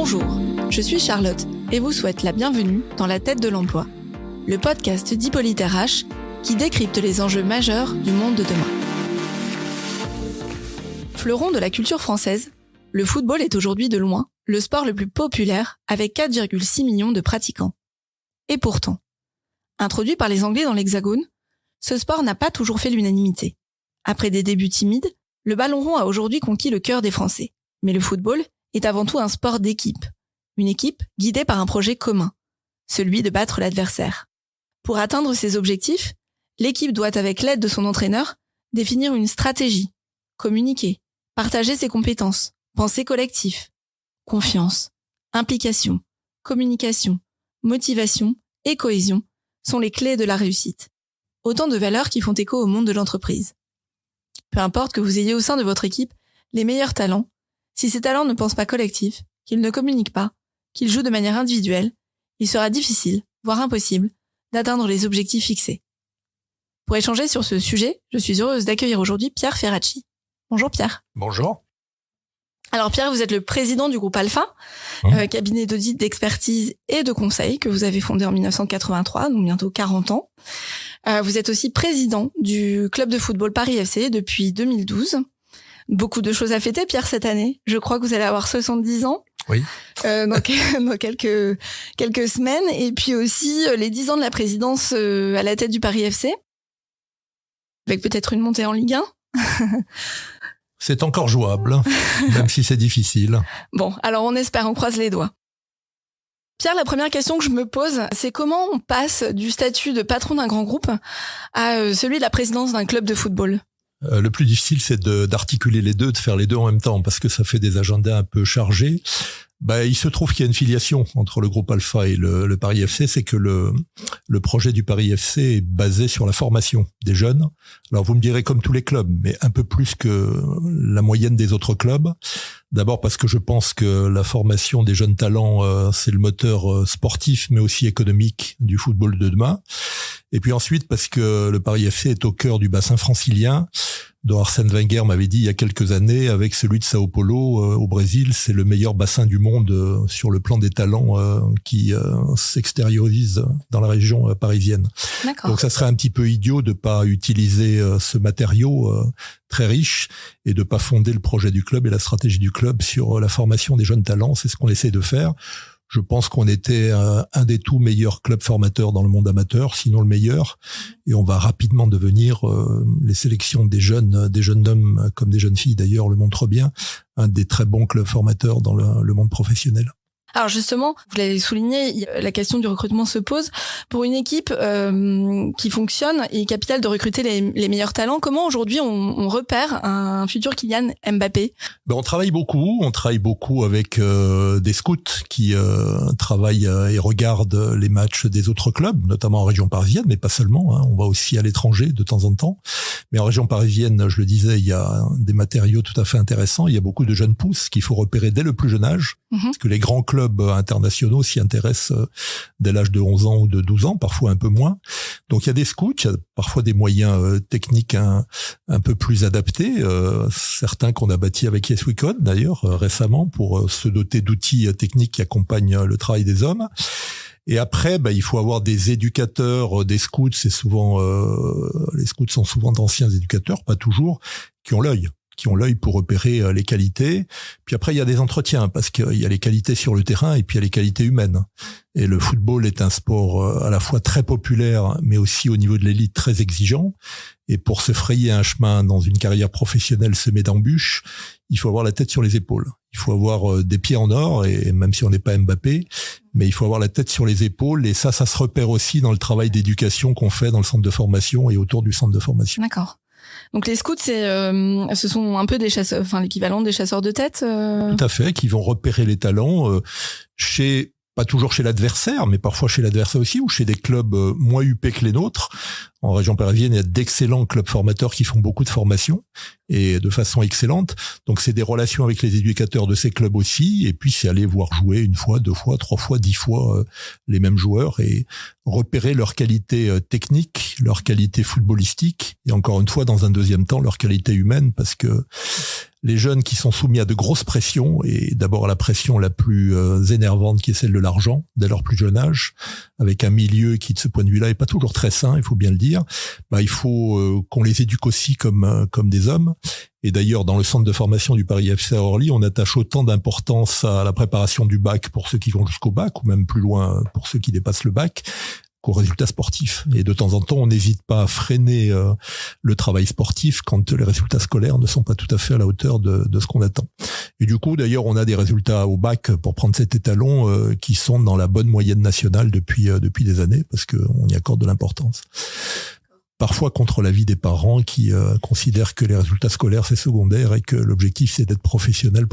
Bonjour, je suis Charlotte et vous souhaite la bienvenue dans La Tête de l'Emploi, le podcast d'Hippolyte RH qui décrypte les enjeux majeurs du monde de demain. Fleuron de la culture française, le football est aujourd'hui de loin le sport le plus populaire avec 4,6 millions de pratiquants. Et pourtant, introduit par les Anglais dans l'Hexagone, ce sport n'a pas toujours fait l'unanimité. Après des débuts timides, le ballon rond a aujourd'hui conquis le cœur des Français. Mais le football est avant tout un sport d'équipe. Une équipe guidée par un projet commun, celui de battre l'adversaire. Pour atteindre ses objectifs, l'équipe doit, avec l'aide de son entraîneur, définir une stratégie, communiquer, partager ses compétences, penser collectif. Confiance, implication, communication, motivation et cohésion sont les clés de la réussite. Autant de valeurs qui font écho au monde de l'entreprise. Peu importe que vous ayez au sein de votre équipe les meilleurs talents, si ces talents ne pensent pas collectif, qu'ils ne communiquent pas, qu'ils jouent de manière individuelle, il sera difficile, voire impossible, d'atteindre les objectifs fixés. Pour échanger sur ce sujet, je suis heureuse d'accueillir aujourd'hui Pierre Ferracci. Bonjour Pierre. Bonjour. Alors Pierre, vous êtes le président du groupe Alpha, cabinet d'audit, d'expertise et de conseil que vous avez fondé en 1983, donc bientôt 40 ans. Vous êtes aussi président du club de football Paris FC depuis 2012. Beaucoup de choses à fêter, Pierre, cette année. Je crois que vous allez avoir 70 ans. Oui. Dans quelques semaines. Et puis aussi les 10 ans de la présidence à la tête du Paris FC. Avec peut-être une montée en Ligue 1. C'est encore jouable, même si c'est difficile. Bon, alors on espère, on croise les doigts. Pierre, la première question que je me pose, c'est comment on passe du statut de patron d'un grand groupe à celui de la présidence d'un club de football ? Le plus difficile, c'est d'articuler les deux, de faire les deux en même temps, parce que ça fait des agendas un peu chargés. Il se trouve qu'il y a une filiation entre le groupe Alpha et le Paris FC, c'est que le projet du Paris FC est basé sur la formation des jeunes. Alors vous me direz comme tous les clubs, mais un peu plus que la moyenne des autres clubs. D'abord parce que je pense que la formation des jeunes talents, c'est le moteur sportif, mais aussi économique du football de demain. Et puis ensuite parce que le Paris FC est au cœur du bassin francilien, dont Arsène Wenger m'avait dit il y a quelques années, avec celui de Sao Paulo au Brésil, c'est le meilleur bassin du monde sur le plan des talents qui s'extériorisent dans la région parisienne. D'accord. Donc ça serait un petit peu idiot de pas utiliser ce matériau très riche et de pas fonder le projet du club et la stratégie du club sur la formation des jeunes talents. C'est ce qu'on essaie de faire. Je pense qu'on était un des tout meilleurs clubs formateurs dans le monde amateur, sinon le meilleur. Et on va rapidement devenir, les sélections des jeunes hommes comme des jeunes filles d'ailleurs le montrent bien, un des très bons clubs formateurs dans le monde professionnel. Alors justement, vous l'avez souligné, la question du recrutement se pose. Pour une équipe qui fonctionne, il est capital de recruter les meilleurs talents. Comment aujourd'hui on repère un futur Kylian Mbappé ? On travaille beaucoup avec des scouts qui travaillent et regardent les matchs des autres clubs, notamment en région parisienne, mais pas seulement. On va aussi à l'étranger de temps en temps. Mais en région parisienne, je le disais, il y a des matériaux tout à fait intéressants. Il y a beaucoup de jeunes pousses qu'il faut repérer dès le plus jeune âge, parce que les grands clubs internationaux s'y intéressent dès l'âge de 11 ans ou de 12 ans, parfois un peu moins. Donc il y a des scouts, il y a parfois des moyens techniques un peu plus adaptés, certains qu'on a bâtis avec Yes We Code d'ailleurs récemment pour se doter d'outils techniques qui accompagnent le travail des hommes. Et après, il faut avoir des éducateurs, des scouts, c'est souvent les scouts sont souvent d'anciens éducateurs, pas toujours, qui ont l'œil pour repérer les qualités. Puis après, il y a des entretiens, parce qu'il y a les qualités sur le terrain et puis il y a les qualités humaines. Et le football est un sport à la fois très populaire, mais aussi au niveau de l'élite très exigeant. Et pour se frayer un chemin dans une carrière professionnelle semée d'embûches, il faut avoir la tête sur les épaules. Il faut avoir des pieds en or, et même si on n'est pas Mbappé, mais il faut avoir la tête sur les épaules. Et ça se repère aussi dans le travail d'éducation qu'on fait dans le centre de formation et autour du centre de formation. D'accord. Donc les scouts, ce sont un peu des chasseurs, enfin l'équivalent des chasseurs de tête. Tout à fait, qui vont repérer les talents pas toujours chez l'adversaire, mais parfois chez l'adversaire aussi, ou chez des clubs moins huppés que les nôtres. En région parisienne, il y a d'excellents clubs formateurs qui font beaucoup de formation, et de façon excellente. Donc c'est des relations avec les éducateurs de ces clubs aussi, et puis c'est aller voir jouer 1 fois, 2 fois, 3 fois, 10 fois les mêmes joueurs et repérer leur qualité technique, leur qualité footballistique, et encore une fois dans un deuxième temps leur qualité humaine, parce que les jeunes qui sont soumis à de grosses pressions, et d'abord à la pression la plus énervante qui est celle de l'argent, dès leur plus jeune âge, avec un milieu qui de ce point de vue-là est pas toujours très sain, il faut bien le dire, il faut qu'on les éduque aussi comme des hommes. Et d'ailleurs, dans le centre de formation du Paris FC à Orly, on attache autant d'importance à la préparation du bac pour ceux qui vont jusqu'au bac, ou même plus loin pour ceux qui dépassent le bac, qu'aux résultats sportifs. Et de temps en temps, on n'hésite pas à freiner le travail sportif quand les résultats scolaires ne sont pas tout à fait à la hauteur de ce qu'on attend. Et du coup, d'ailleurs, on a des résultats au bac, pour prendre cet étalon, qui sont dans la bonne moyenne nationale depuis des années, parce qu'on y accorde de l'importance. Parfois contre l'avis des parents qui considèrent que les résultats scolaires c'est secondaire et que l'objectif c'est d'être professionnel.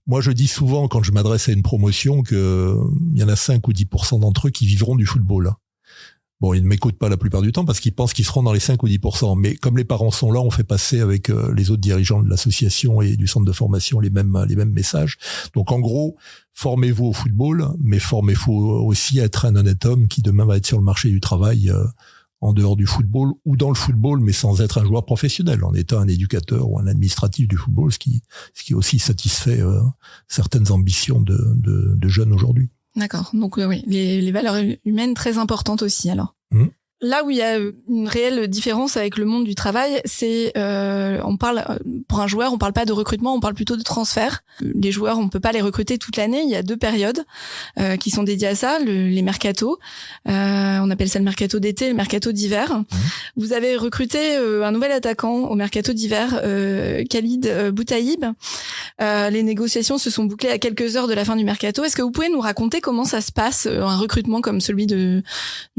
Moi je dis souvent quand je m'adresse à une promotion que il y en a 5 ou 10% d'entre eux qui vivront du football. Bon, ils ne m'écoutent pas la plupart du temps parce qu'ils pensent qu'ils seront dans les 5 ou 10%. Mais comme les parents sont là, on fait passer avec les autres dirigeants de l'association et du centre de formation les mêmes messages. Donc en gros, formez-vous au football, mais formez-vous aussi à être un honnête homme qui demain va être sur le marché du travail en dehors du football ou dans le football, mais sans être un joueur professionnel, en étant un éducateur ou un administratif du football, ce qui aussi satisfait certaines ambitions de jeunes aujourd'hui. D'accord. Donc oui, les valeurs humaines très importantes aussi alors. Là où il y a une réelle différence avec le monde du travail, c'est on parle pour un joueur, on parle pas de recrutement, on parle plutôt de transfert. Les joueurs, on peut pas les recruter toute l'année. Il y a 2 périodes qui sont dédiées à ça, les mercatos. On appelle ça le mercato d'été, le mercato d'hiver. Vous avez recruté un nouvel attaquant au mercato d'hiver, Khalid Boutaïb. Les négociations se sont bouclées à quelques heures de la fin du mercato. Est-ce que vous pouvez nous raconter comment ça se passe, un recrutement comme celui de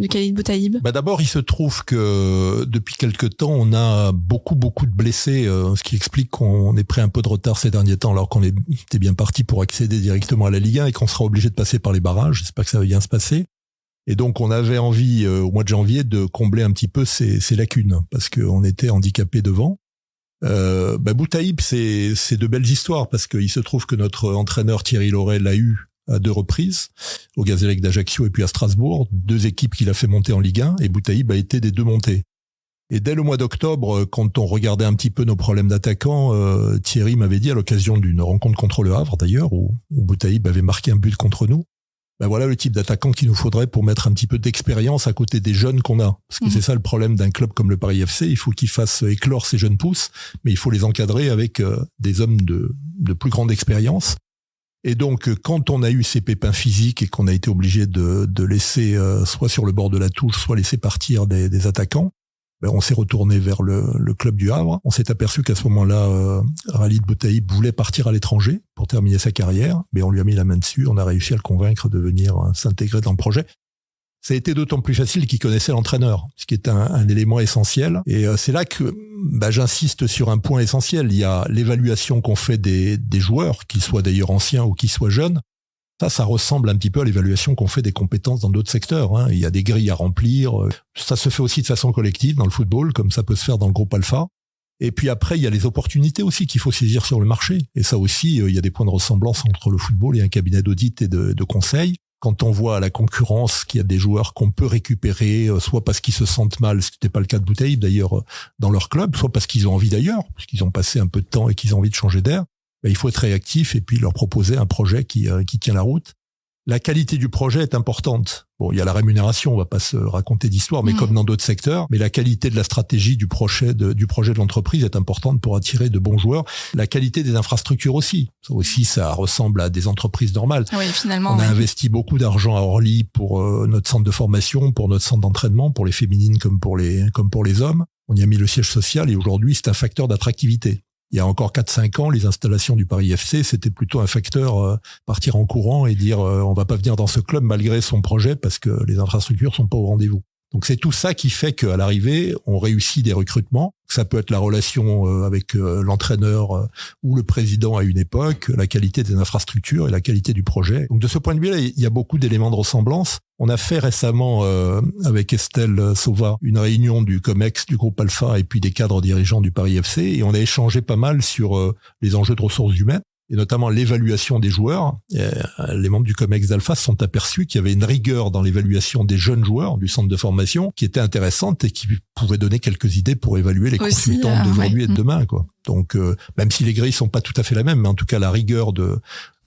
Khalid Boutaïb ? D'abord, il se trouve que depuis quelque temps, on a beaucoup de blessés, ce qui explique qu'on ait pris un peu de retard ces derniers temps, alors qu'on était bien parti pour accéder directement à la Ligue 1 et qu'on sera obligé de passer par les barrages. J'espère que ça va bien se passer. Et donc, on avait envie, au mois de janvier, de combler un petit peu ces lacunes, parce qu'on était handicapés devant. Boutaïb, c'est de belles histoires, parce qu'il se trouve que notre entraîneur Thierry Laurey l'a eu à 2 reprises, au Gazélec d'Ajaccio et puis à Strasbourg, 2 équipes qu'il a fait monter en Ligue 1, et Boutaïb a été des 2 montées. Et dès le mois d'octobre, quand on regardait un petit peu nos problèmes d'attaquants, Thierry m'avait dit, à l'occasion d'une rencontre contre le Havre d'ailleurs, où Boutaïb avait marqué un but contre nous, voilà le type d'attaquant qu'il nous faudrait pour mettre un petit peu d'expérience à côté des jeunes qu'on a. Parce que c'est ça le problème d'un club comme le Paris FC, il faut qu'il fasse éclore ces jeunes pousses, mais il faut les encadrer avec des hommes de plus grande expérience. Et donc, quand on a eu ces pépins physiques et qu'on a été obligé de laisser soit sur le bord de la touche, soit laisser partir des attaquants, on s'est retourné vers le club du Havre. On s'est aperçu qu'à ce moment-là, Khalid Boutaïb voulait partir à l'étranger pour terminer sa carrière, mais on lui a mis la main dessus. On a réussi à le convaincre de venir s'intégrer dans le projet. Ça a été d'autant plus facile qu'il connaissait l'entraîneur, ce qui est un élément essentiel. Et c'est là que j'insiste sur un point essentiel. Il y a l'évaluation qu'on fait des joueurs, qu'ils soient d'ailleurs anciens ou qu'ils soient jeunes. Ça ressemble un petit peu à l'évaluation qu'on fait des compétences dans d'autres secteurs. Il y a des grilles à remplir. Ça se fait aussi de façon collective dans le football, comme ça peut se faire dans le groupe Alpha. Et puis après, il y a les opportunités aussi qu'il faut saisir sur le marché. Et ça aussi, il y a des points de ressemblance entre le football et un cabinet d'audit et de conseil. Quand on voit à la concurrence qu'il y a des joueurs qu'on peut récupérer, soit parce qu'ils se sentent mal, ce qui n'était pas le cas de Boutaïb d'ailleurs dans leur club, soit parce qu'ils ont envie d'ailleurs, parce qu'ils ont passé un peu de temps et qu'ils ont envie de changer d'air, il faut être réactif et puis leur proposer un projet qui tient la route. La qualité du projet est importante. Bon, il y a la rémunération, on va pas se raconter d'histoire, mais comme dans d'autres secteurs. Mais la qualité de la stratégie du projet de l'entreprise est importante pour attirer de bons joueurs. La qualité des infrastructures aussi. Ça aussi, ça ressemble à des entreprises normales. Oui, finalement. On a investi beaucoup d'argent à Orly pour notre centre de formation, pour notre centre d'entraînement, pour les féminines comme pour les hommes. On y a mis le siège social et aujourd'hui, c'est un facteur d'attractivité. Il y a encore 4-5 ans, les installations du Paris FC, c'était plutôt un facteur partir en courant et dire on va pas venir dans ce club malgré son projet parce que les infrastructures sont pas au rendez-vous. Donc c'est tout ça qui fait qu'à l'arrivée, on réussit des recrutements. Ça peut être la relation avec l'entraîneur ou le président à une époque, la qualité des infrastructures et la qualité du projet. Donc de ce point de vue-là, il y a beaucoup d'éléments de ressemblance. On a fait récemment avec Estelle Sauva une réunion du COMEX, du groupe Alpha et puis des cadres dirigeants du Paris FC et on a échangé pas mal sur les enjeux de ressources humaines et notamment l'évaluation des joueurs. Les membres du COMEX d'Alpha se sont aperçus qu'il y avait une rigueur dans l'évaluation des jeunes joueurs du centre de formation qui était intéressante et qui pouvait donner quelques idées pour évaluer les consultants d'aujourd'hui et de demain, quoi. Donc, même si les grilles sont pas tout à fait la même, mais en tout cas la rigueur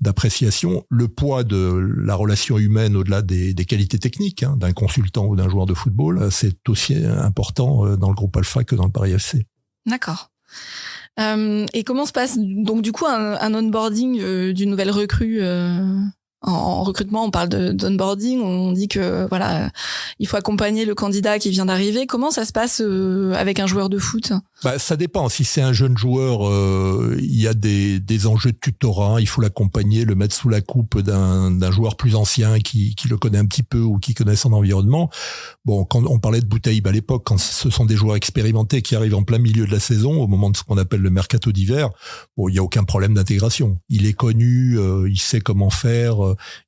d'appréciation, le poids de la relation humaine au-delà des qualités techniques d'un consultant ou d'un joueur de football, c'est aussi important dans le groupe Alpha que dans le Paris FC. D'accord. Et comment se passe donc du coup un onboarding d'une nouvelle recrue en recrutement? On parle d'onboarding, on dit que voilà, il faut accompagner le candidat qui vient d'arriver. Comment ça se passe avec un joueur de foot? Ça dépend. Si c'est un jeune joueur, il y a des enjeux de tutorat. Il faut l'accompagner, le mettre sous la coupe d'un joueur plus ancien qui le connaît un petit peu ou qui connaît son environnement. Bon, quand on parlait de Boutaïb à l'époque, quand ce sont des joueurs expérimentés qui arrivent en plein milieu de la saison, au moment de ce qu'on appelle le mercato d'hiver, bon, il y a aucun problème d'intégration. Il est connu, il sait comment faire.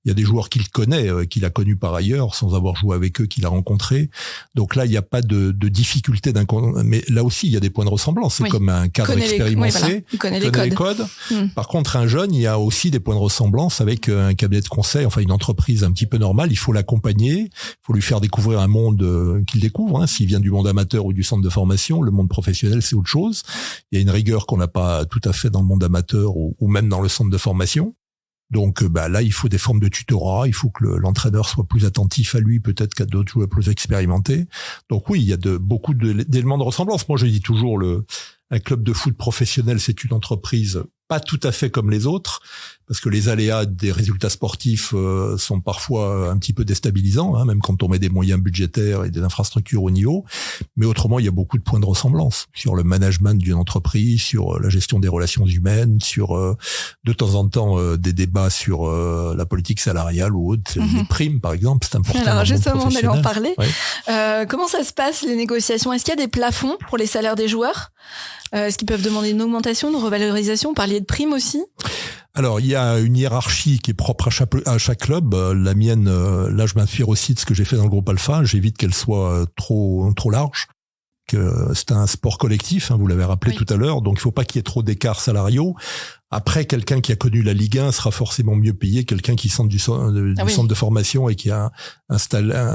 Il y a des joueurs qu'il connaît, qu'il a connus par ailleurs, sans avoir joué avec eux, qu'il a rencontrés. Donc là, il n'y a pas de difficulté mais là aussi, il y a des points de ressemblance. C'est comme un cadre expérimenté. Il connaît les codes. Par contre, un jeune, il y a aussi des points de ressemblance avec un cabinet de conseil, enfin une entreprise un petit peu normale. Il faut l'accompagner, il faut lui faire découvrir un monde qu'il découvre. S'il vient du monde amateur ou du centre de formation, le monde professionnel, c'est autre chose. Il y a une rigueur qu'on n'a pas tout à fait dans le monde amateur ou même dans le centre de formation. Donc là, il faut des formes de tutorat, il faut que l'entraîneur soit plus attentif à lui, peut-être qu'à d'autres joueurs plus expérimentés. Donc oui, il y a beaucoup d'éléments de ressemblance. Moi, je dis toujours, un club de foot professionnel, c'est une entreprise pas tout à fait comme les autres, parce que les aléas des résultats sportifs sont parfois un petit peu déstabilisants, même quand on met des moyens budgétaires et des infrastructures au niveau. Mais autrement, il y a beaucoup de points de ressemblance sur le management d'une entreprise, sur la gestion des relations humaines, sur de temps en temps des débats sur la politique salariale ou autre, les primes par exemple, c'est important. Alors justement, on allait en parler. Ouais. Comment ça se passe les négociations? Est-ce qu'il y a des plafonds pour les salaires des joueurs? Est-ce qu'ils peuvent demander une augmentation, une revalorisation? Vous parliez de primes aussi? Alors, il y a une hiérarchie qui est propre à chaque club. La mienne, là, je m'inspire aussi de ce que j'ai fait dans le groupe Alpha. J'évite qu'elle soit trop large. Que c'est un sport collectif, vous l'avez rappelé tout à l'heure, donc il faut pas qu'il y ait trop d'écarts salariaux. Après, quelqu'un qui a connu la Ligue 1 sera forcément mieux payé que quelqu'un qui sort du centre de formation et qui a un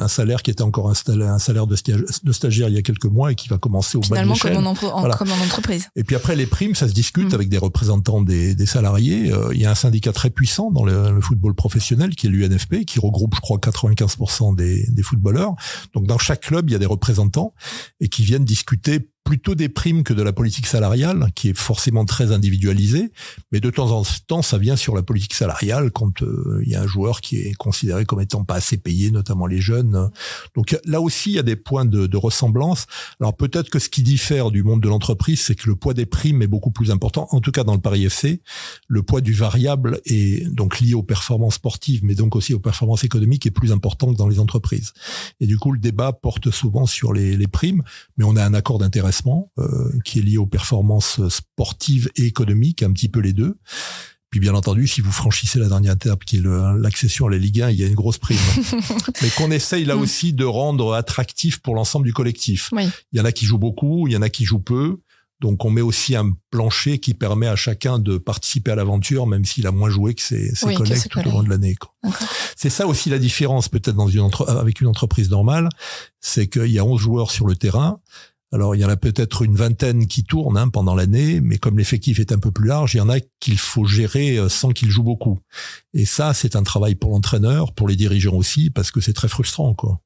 salaire qui était encore un salaire de stagiaire il y a quelques mois et qui va commencer au bas de l'échelle. Finalement, comme en entreprise. Et puis après, les primes, ça se discute avec des représentants des salariés. Il y a un syndicat très puissant dans le football professionnel qui est l'UNFP, qui regroupe, je crois, 95% des footballeurs. Donc, dans chaque club, il y a des représentants et qui viennent discuter plutôt des primes que de la politique salariale, qui est forcément très individualisée. Mais de temps en temps, ça vient sur la politique salariale quand il y a un joueur qui est considéré comme étant pas assez payé, notamment les jeunes. Donc là aussi, il y a des points de ressemblance. Alors peut-être que ce qui diffère du monde de l'entreprise, c'est que le poids des primes est beaucoup plus important. En tout cas, dans le Paris FC, le poids du variable est donc lié aux performances sportives, mais donc aussi aux performances économiques, est plus important que dans les entreprises. Et du coup, le débat porte souvent sur les primes, mais on a un accord d'intéressement qui est lié aux performances sportives et économiques, un petit peu les deux. Puis bien entendu, si vous franchissez la dernière étape, qui est l'accession à la Ligue 1, il y a une grosse prime. Mais qu'on essaye là aussi de rendre attractif pour l'ensemble du collectif. Oui. Il y en a qui jouent beaucoup, il y en a qui jouent peu. Donc on met aussi un plancher qui permet à chacun de participer à l'aventure, même s'il a moins joué que ses collègues tout au long de l'année. C'est ça aussi la différence peut-être avec une entreprise normale, c'est qu'il y a 11 joueurs sur le terrain. Alors, il y en a peut-être une vingtaine qui tournent pendant l'année, mais comme l'effectif est un peu plus large, il y en a qu'il faut gérer sans qu'ils jouent beaucoup. Et ça, c'est un travail pour l'entraîneur, pour les dirigeants aussi, parce que c'est très frustrant, quoi.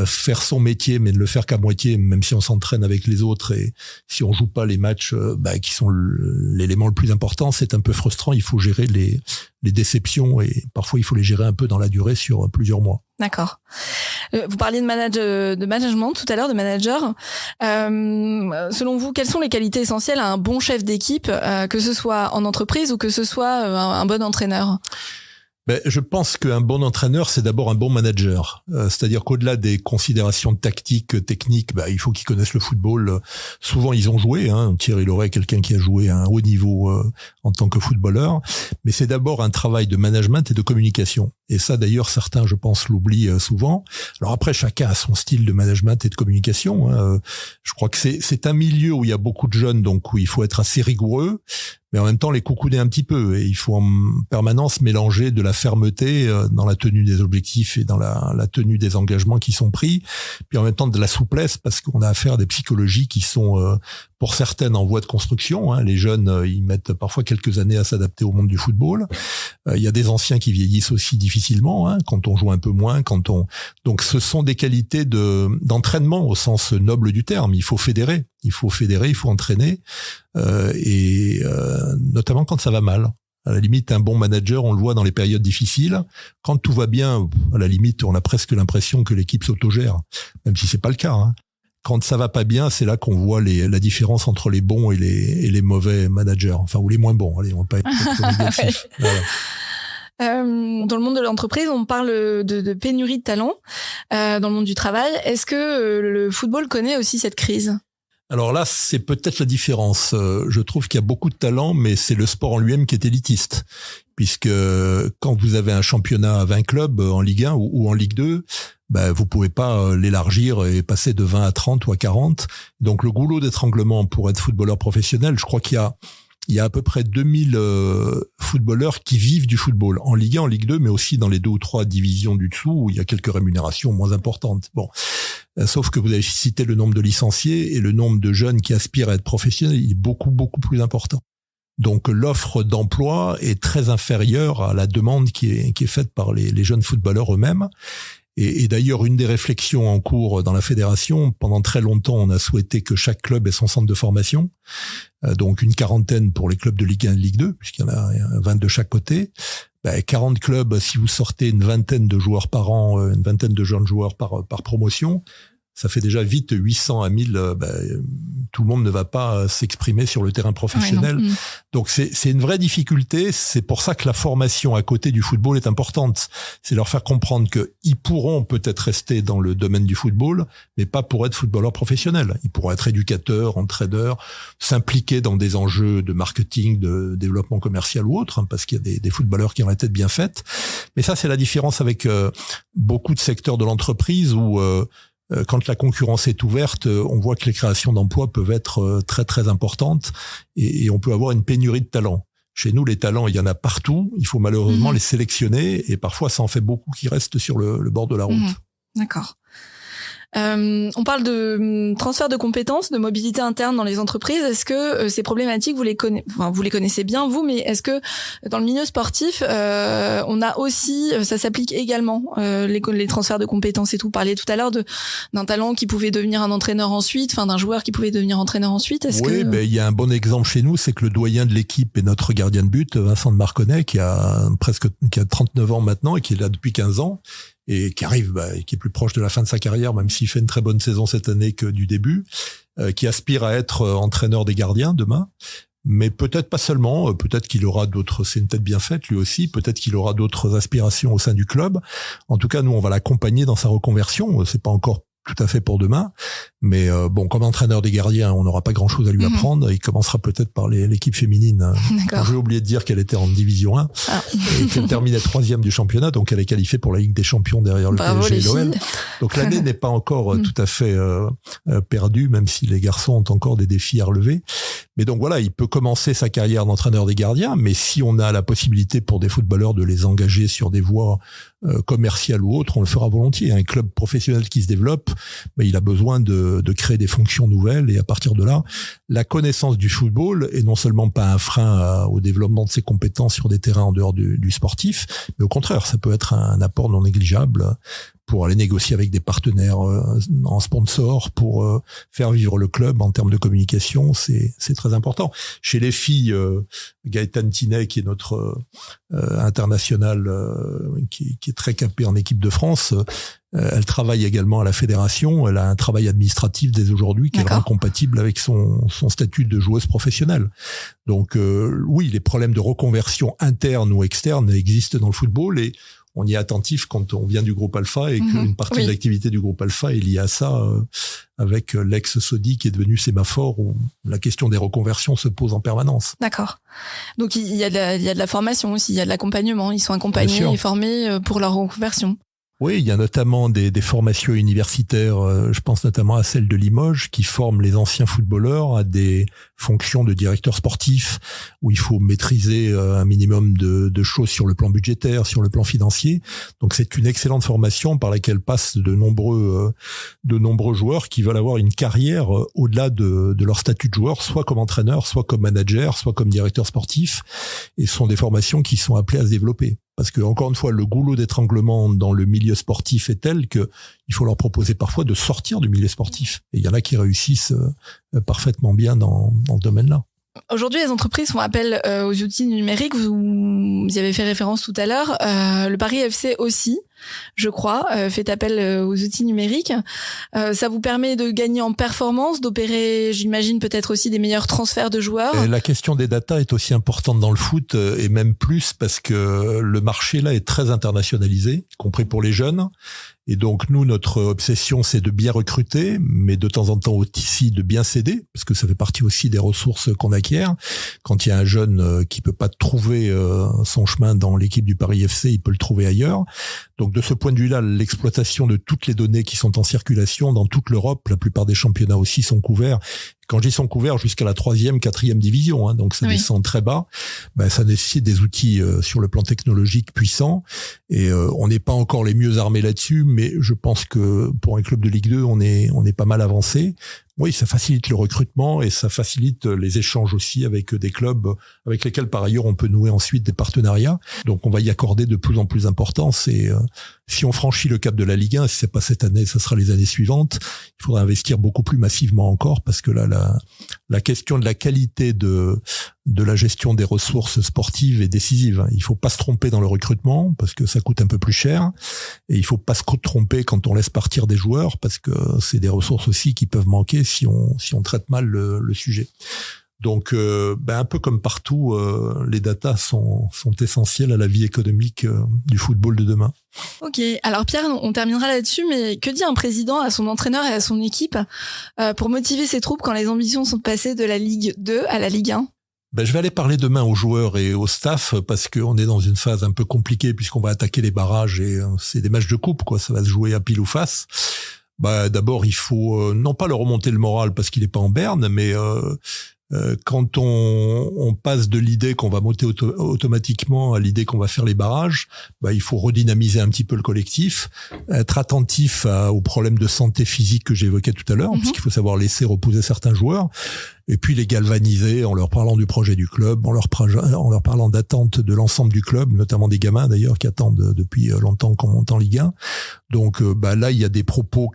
Faire son métier, mais ne le faire qu'à moitié, même si on s'entraîne avec les autres et si on joue pas les matchs qui sont l'élément le plus important, c'est un peu frustrant. Il faut gérer les déceptions et parfois il faut les gérer un peu dans la durée sur plusieurs mois. D'accord. Vous parliez de management tout à l'heure, de manager. Selon vous, quelles sont les qualités essentielles à un bon chef d'équipe, que ce soit en entreprise ou que ce soit un bon entraîneur? Je pense qu'un bon entraîneur, c'est d'abord un bon manager. C'est-à-dire qu'au-delà des considérations tactiques, techniques, il faut qu'ils connaissent le football. Souvent, ils ont joué. Thierry Loret est quelqu'un qui a joué à un haut niveau en tant que footballeur. Mais c'est d'abord un travail de management et de communication. Et ça, d'ailleurs, certains, je pense, l'oublient souvent. Alors après, chacun a son style de management et de communication. Je crois que c'est un milieu où il y a beaucoup de jeunes, donc où il faut être assez rigoureux, mais en même temps les coucouder un petit peu. Et il faut en permanence mélanger de la fermeté dans la tenue des objectifs et dans la tenue des engagements qui sont pris, puis en même temps de la souplesse, parce qu'on a affaire à des psychologies qui sont pour certaines en voie de construction. Les jeunes, ils mettent parfois quelques années à s'adapter au monde du football. Il y a des anciens qui vieillissent aussi difficilement, quand on joue un peu moins, donc ce sont des qualités d'entraînement au sens noble du terme. Il faut fédérer, il faut entraîner, et notamment quand ça va mal. À la limite, un bon manager, on le voit dans les périodes difficiles. Quand tout va bien, à la limite, on a presque l'impression que l'équipe s'autogère, même si c'est pas le cas. Quand ça va pas bien, c'est là qu'on voit la différence entre les bons et les mauvais managers, ou les moins bons. Allez, on va pas être trop négatif. Voilà. Dans le monde de l'entreprise, on parle de pénurie de talent dans le monde du travail. Est-ce que le football connaît aussi cette crise ? Alors là, c'est peut-être la différence. Je trouve qu'il y a beaucoup de talent, mais c'est le sport en lui-même qui est élitiste. Puisque quand vous avez un championnat à 20 clubs en Ligue 1 ou en Ligue 2, vous pouvez pas l'élargir et passer de 20 à 30 ou à 40. Donc le goulot d'étranglement pour être footballeur professionnel, je crois qu'il y a à peu près 2000 footballeurs qui vivent du football en Ligue 1, en Ligue 2, mais aussi dans les 2 ou 3 divisions du dessous où il y a quelques rémunérations moins importantes. Bon, sauf que vous avez cité le nombre de licenciés et le nombre de jeunes qui aspirent à être professionnels, il est beaucoup, beaucoup plus important. Donc l'offre d'emploi est très inférieure à la demande qui est faite par les jeunes footballeurs eux-mêmes. Et d'ailleurs, une des réflexions en cours dans la fédération, pendant très longtemps, on a souhaité que chaque club ait son centre de formation, donc une quarantaine pour les clubs de Ligue 1 et Ligue 2, puisqu'il y en a 20 de chaque côté. 40 clubs, si vous sortez une vingtaine de joueurs par an, une vingtaine de jeunes joueurs par promotion, ça fait déjà vite 800 à 1000. Tout le monde ne va pas s'exprimer sur le terrain professionnel. Ouais, donc c'est une vraie difficulté. C'est pour ça que la formation à côté du football est importante. C'est leur faire comprendre qu'ils pourront peut-être rester dans le domaine du football, mais pas pour être footballeurs professionnels. Ils pourront être éducateurs, entraîneurs, s'impliquer dans des enjeux de marketing, de développement commercial ou autre, parce qu'il y a des footballeurs qui ont la tête bien faite. Mais ça, c'est la différence avec beaucoup de secteurs de l'entreprise où quand la concurrence est ouverte, on voit que les créations d'emplois peuvent être très très importantes et on peut avoir une pénurie de talents. Chez nous, les talents, il y en a partout. Il faut malheureusement les sélectionner et parfois ça en fait beaucoup qui restent sur le bord de la route. D'accord. On parle de transfert de compétences, de mobilité interne dans les entreprises. Est-ce que ces problématiques, vous les connaissez bien, vous, mais est-ce que dans le milieu sportif, on a aussi, ça s'applique également, les transferts de compétences et tout. Vous parliez tout à l'heure d'un talent qui pouvait devenir un entraîneur ensuite, d'un joueur qui pouvait devenir entraîneur ensuite. Il y a un bon exemple chez nous, c'est que le doyen de l'équipe est notre gardien de but, Vincent de Marconnet, qui a 39 ans maintenant et qui est là depuis 15 ans. Et qui arrive, qui est plus proche de la fin de sa carrière, même s'il fait une très bonne saison cette année que du début, qui aspire à être entraîneur des gardiens demain, mais peut-être pas seulement, peut-être qu'il aura d'autres, c'est une tête bien faite lui aussi, peut-être qu'il aura d'autres aspirations au sein du club. En tout cas, nous, on va l'accompagner dans sa reconversion, c'est pas encore tout à fait pour demain, mais comme entraîneur des gardiens, on n'aura pas grand-chose à lui apprendre. Il commencera peut-être par l'équipe féminine. J'ai oublié de dire qu'elle était en division 1 et qu'elle terminait 3e du championnat, donc elle est qualifiée pour la Ligue des Champions derrière le PSG et l'OL. Donc l'année n'est pas encore tout à fait perdue, même si les garçons ont encore des défis à relever. Mais donc voilà, il peut commencer sa carrière d'entraîneur des gardiens, mais si on a la possibilité pour des footballeurs de les engager sur des voies commerciales ou autres, on le fera volontiers. Un club professionnel qui se développe, il a besoin de créer des fonctions nouvelles, et à partir de là, la connaissance du football est non seulement pas un frein au développement de ses compétences sur des terrains en dehors du sportif, mais au contraire, ça peut être un apport non négligeable pour aller négocier avec des partenaires en sponsor, pour faire vivre le club en termes de communication, c'est très important. Chez les filles, Gaëtane Tinet, qui est notre internationale, qui est très capée en équipe de France, elle travaille également à la fédération. Elle a un travail administratif dès aujourd'hui qui est vraiment compatible avec son statut de joueuse professionnelle. Donc oui, les problèmes de reconversion interne ou externe existent dans le football et on y est attentif quand on vient du groupe Alpha et qu'une partie de l'activité du groupe Alpha est liée à ça, avec l'ex-Sodi qui est devenu Sémaphore, où la question des reconversions se pose en permanence. D'accord. Donc il y a de la formation aussi, il y a de l'accompagnement, ils sont accompagnés et formés pour leur reconversion. Oui, il y a notamment des formations universitaires, je pense notamment à celle de Limoges, qui forment les anciens footballeurs à des fonctions de directeur sportif, où il faut maîtriser un minimum de choses sur le plan budgétaire, sur le plan financier. Donc c'est une excellente formation par laquelle passent de nombreux joueurs qui veulent avoir une carrière au-delà de leur statut de joueur, soit comme entraîneur, soit comme manager, soit comme directeur sportif. Et ce sont des formations qui sont appelées à se développer. Parce que, encore une fois, le goulot d'étranglement dans le milieu sportif est tel que il faut leur proposer parfois de sortir du milieu sportif. Et il y en a qui réussissent parfaitement bien dans ce domaine-là. Aujourd'hui, les entreprises font appel aux outils numériques. Vous y avez fait référence tout à l'heure. Le Paris FC aussi, je crois, fait appel aux outils numériques. Ça vous permet de gagner en performance, d'opérer, j'imagine, peut-être aussi des meilleurs transferts de joueurs. Et la question des data est aussi importante dans le foot, et même plus parce que le marché là est très internationalisé, y compris pour les jeunes. Et donc nous, notre obsession, c'est de bien recruter, mais de temps en temps aussi de bien céder, parce que ça fait partie aussi des ressources qu'on acquiert. Quand il y a un jeune qui peut pas trouver son chemin dans l'équipe du Paris FC, il peut le trouver ailleurs. Donc de ce point de vue-là, l'exploitation de toutes les données qui sont en circulation dans toute l'Europe, la plupart des championnats aussi sont couverts. Quand je dis sont couverts, jusqu'à la 3e, 4e division, hein, donc ça descend très bas. Ça nécessite des outils sur le plan technologique puissants, et on n'est pas encore les mieux armés là-dessus, mais je pense que pour un club de Ligue 2, on est pas mal avancé. Oui, ça facilite le recrutement et ça facilite les échanges aussi avec des clubs avec lesquels par ailleurs on peut nouer ensuite des partenariats. Donc on va y accorder de plus en plus d'importance, et si on franchit le cap de la Ligue 1, si c'est pas cette année, ça sera les années suivantes, il faudra investir beaucoup plus massivement encore, parce que là la question de la qualité de la gestion des ressources sportives est décisive. Il faut pas se tromper dans le recrutement parce que ça coûte un peu plus cher, et il faut pas se tromper quand on laisse partir des joueurs, parce que c'est des ressources aussi qui peuvent manquer si on traite mal le sujet. Donc, un peu comme partout, les datas sont essentielles à la vie économique du football de demain. Ok, alors Pierre, on terminera là-dessus, mais que dit un président à son entraîneur et à son équipe pour motiver ses troupes quand les ambitions sont passées de la Ligue 2 à la Ligue 1 ? Je vais aller parler demain aux joueurs et au staff, parce qu'on est dans une phase un peu compliquée puisqu'on va attaquer les barrages et c'est des matchs de coupe, quoi. Ça va se jouer à pile ou face. D'abord, il faut non pas leur remonter le moral parce qu'il est pas en berne, mais quand on passe de l'idée qu'on va monter automatiquement à l'idée qu'on va faire les barrages, il faut redynamiser un petit peu le collectif, être attentif aux problèmes de santé physique que j'évoquais tout à l'heure, parce qu'il faut savoir laisser reposer certains joueurs, et puis les galvaniser en leur parlant du projet du club, en leur parlant d'attente de l'ensemble du club, notamment des gamins d'ailleurs qui attendent depuis longtemps qu'on monte en Ligue 1. Donc là, il y a des propos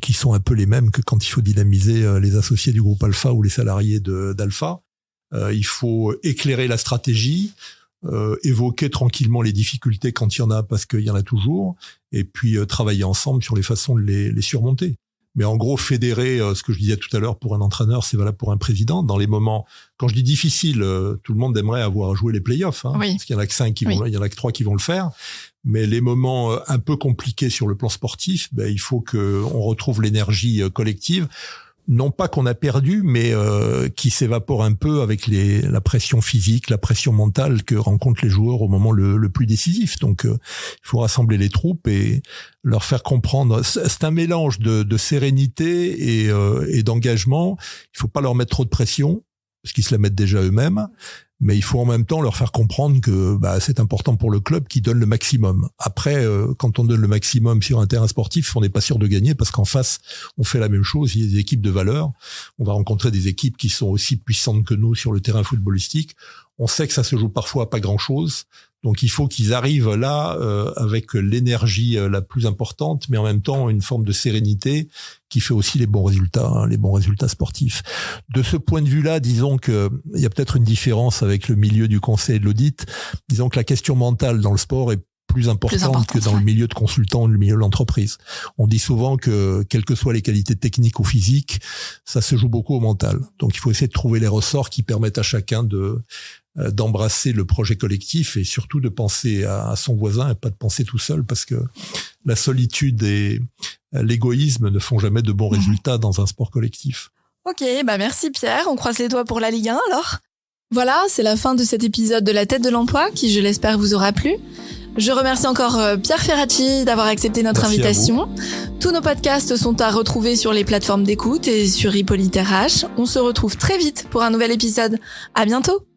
qui sont un peu les mêmes que quand il faut dynamiser les associés du groupe Alpha ou les salariés d'Alpha. Il faut éclairer la stratégie, évoquer tranquillement les difficultés quand il y en a, parce qu'il y en a toujours, et puis travailler ensemble sur les façons de les surmonter. Mais en gros, fédérer, ce que je disais tout à l'heure pour un entraîneur, c'est valable pour un président. Dans les moments, quand je dis difficile, tout le monde aimerait avoir joué les playoffs, hein, parce qu'il y en a que 5 il y en a que 3 qui vont le faire. Mais les moments un peu compliqués sur le plan sportif, il faut qu'on retrouve l'énergie collective. Non pas qu'on a perdu, mais qui s'évapore un peu avec la pression physique, la pression mentale que rencontrent les joueurs au moment le plus décisif. Donc, il faut rassembler les troupes et leur faire comprendre. C'est un mélange de sérénité et d'engagement. Il faut pas leur mettre trop de pression, parce qu'ils se la mettent déjà eux-mêmes. Mais il faut en même temps leur faire comprendre que c'est important pour le club qui donne le maximum. Après, quand on donne le maximum sur un terrain sportif, on n'est pas sûr de gagner, parce qu'en face, on fait la même chose. Il y a des équipes de valeur. On va rencontrer des équipes qui sont aussi puissantes que nous sur le terrain footballistique. On sait que ça se joue parfois à pas grand-chose. Donc il faut qu'ils arrivent là avec l'énergie la plus importante, mais en même temps une forme de sérénité qui fait aussi les bons résultats sportifs. De ce point de vue-là, disons que il y a peut-être une différence avec le milieu du conseil et de l'audit. Disons que la question mentale dans le sport est plus importante que dans le milieu de consultant, le milieu de l'entreprise. On dit souvent que, quelles que soient les qualités techniques ou physiques, ça se joue beaucoup au mental. Donc il faut essayer de trouver les ressorts qui permettent à chacun d'embrasser le projet collectif et surtout de penser à son voisin et pas de penser tout seul, parce que la solitude et l'égoïsme ne font jamais de bons résultats dans un sport collectif. Ok, merci Pierre, on croise les doigts pour la Ligue 1 alors. Voilà, c'est la fin de cet épisode de La Tête de l'Emploi qui, je l'espère, vous aura plu. Je remercie encore Pierre Ferracci d'avoir accepté notre invitation. Tous nos podcasts sont à retrouver sur les plateformes d'écoute et sur Hippolyte RH. On se retrouve très vite pour un nouvel épisode. À bientôt!